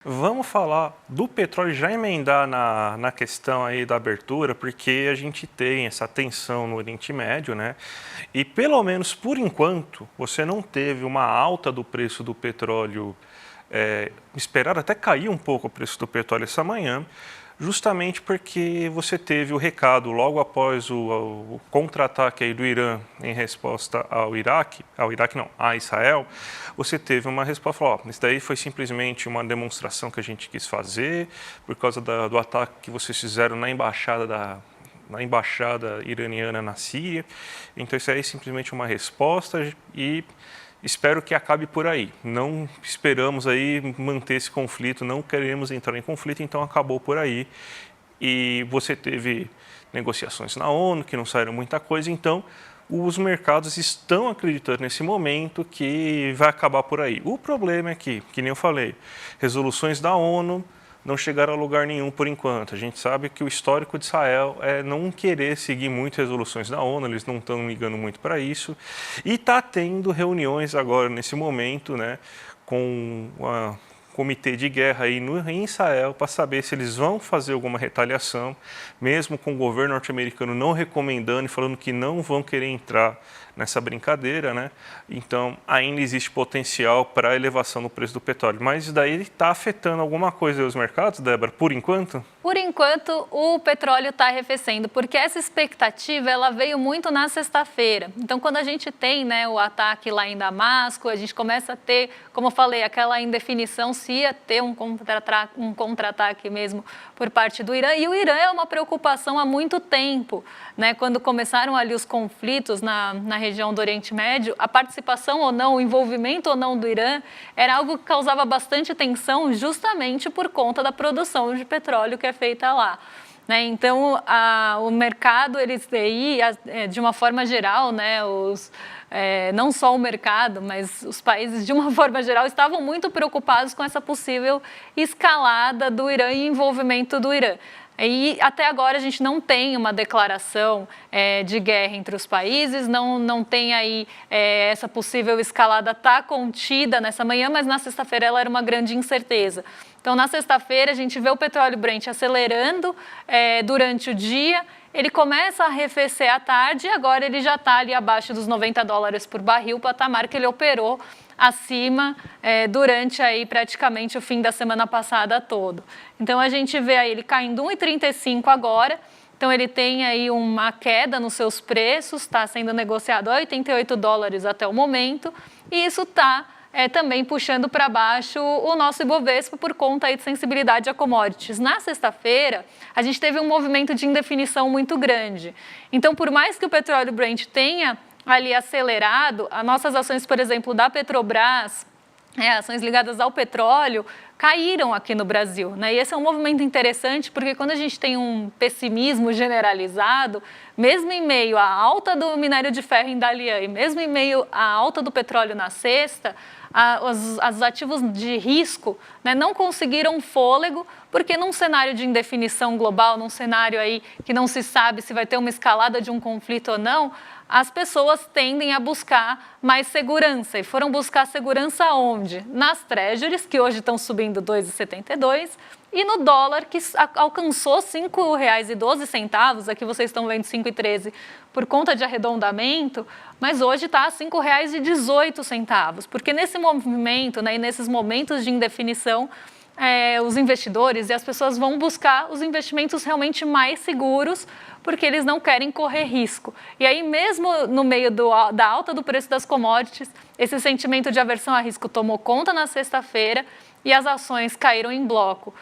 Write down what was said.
Vamos falar do petróleo, já emendar na questão aí da abertura, porque a gente tem essa tensão no Oriente Médio, né? E pelo menos por enquanto, você não teve uma alta do preço do petróleo, esperaram até cair um pouco o preço do petróleo essa manhã, justamente porque você teve o recado logo após o contra-ataque aí do Irã em resposta a Israel, você teve uma resposta, falou, isso daí foi simplesmente uma demonstração que a gente quis fazer por causa do ataque que vocês fizeram na embaixada iraniana na Síria. Então isso aí é simplesmente uma resposta e espero que acabe por aí. Não esperamos aí manter esse conflito, não queremos entrar em conflito, então acabou por aí. E você teve negociações na ONU que não saíram muita coisa, então os mercados estão acreditando nesse momento que vai acabar por aí. O problema é que nem eu falei, resoluções da ONU não chegaram a lugar nenhum por enquanto. A gente sabe que o histórico de Israel é não querer seguir muito resoluções da ONU, eles não estão ligando muito para isso. E está tendo reuniões agora, nesse momento, né, com o comitê de guerra aí em Israel para saber se eles vão fazer alguma retaliação, mesmo com o governo norte-americano não recomendando e falando que não vão querer entrar nessa brincadeira, né? Então, ainda existe potencial para a elevação no preço do petróleo. Mas isso daí está afetando alguma coisa os mercados, Débora, por enquanto? Por enquanto, o petróleo está arrefecendo, porque essa expectativa ela veio muito na sexta-feira. Então, quando a gente tem, né, o ataque lá em Damasco, a gente começa a ter, como eu falei, aquela indefinição se ia ter um contra-ataque mesmo por parte do Irã. E o Irã é uma preocupação há muito tempo, né? Quando começaram ali os conflitos na região do Oriente Médio, a participação ou não, o envolvimento ou não do Irã era algo que causava bastante tensão justamente por conta da produção de petróleo que é feita lá. Né? Então, o mercado, eles daí, de uma forma geral, né, não só o mercado, mas os países, de uma forma geral, estavam muito preocupados com essa possível escalada do Irã e envolvimento do Irã. E até agora a gente não tem uma declaração de guerra entre os países, não tem aí essa possível escalada tá contida nessa manhã, mas na sexta-feira ela era uma grande incerteza. Então, na sexta-feira, a gente vê o petróleo Brent acelerando durante o dia, ele começa a arrefecer à tarde e agora ele já está ali abaixo dos $90 por barril, patamar que ele operou acima durante aí praticamente o fim da semana passada todo. Então, a gente vê aí ele caindo 1,35 agora. Então, ele tem aí uma queda nos seus preços, está sendo negociado a $88 até o momento, e isso está também puxando para baixo o nosso Ibovespa por conta aí de sensibilidade a commodities. Na sexta-feira, a gente teve um movimento de indefinição muito grande. Então, por mais que o petróleo Brent tenha ali acelerado, as nossas ações, por exemplo, da Petrobras, ações ligadas ao petróleo, caíram aqui no Brasil. Né? E esse é um movimento interessante porque quando a gente tem um pessimismo generalizado, mesmo em meio à alta do minério de ferro em Dalian e mesmo em meio à alta do petróleo na sexta, os ativos de risco, né, não conseguiram fôlego, porque num cenário de indefinição global, num cenário aí que não se sabe se vai ter uma escalada de um conflito ou não, as pessoas tendem a buscar mais segurança. E foram buscar segurança onde? Nas treasuries, que hoje estão subindo 2,72, e no dólar, que alcançou R$ 5,12, aqui vocês estão vendo 5,13 por conta de arredondamento, mas hoje está a R$ 5,18, porque nesse movimento, né, e nesses momentos de indefinição, os investidores e as pessoas vão buscar os investimentos realmente mais seguros, porque eles não querem correr risco. E aí, mesmo no meio da alta do preço das commodities, esse sentimento de aversão a risco tomou conta na sexta-feira e as ações caíram em bloco.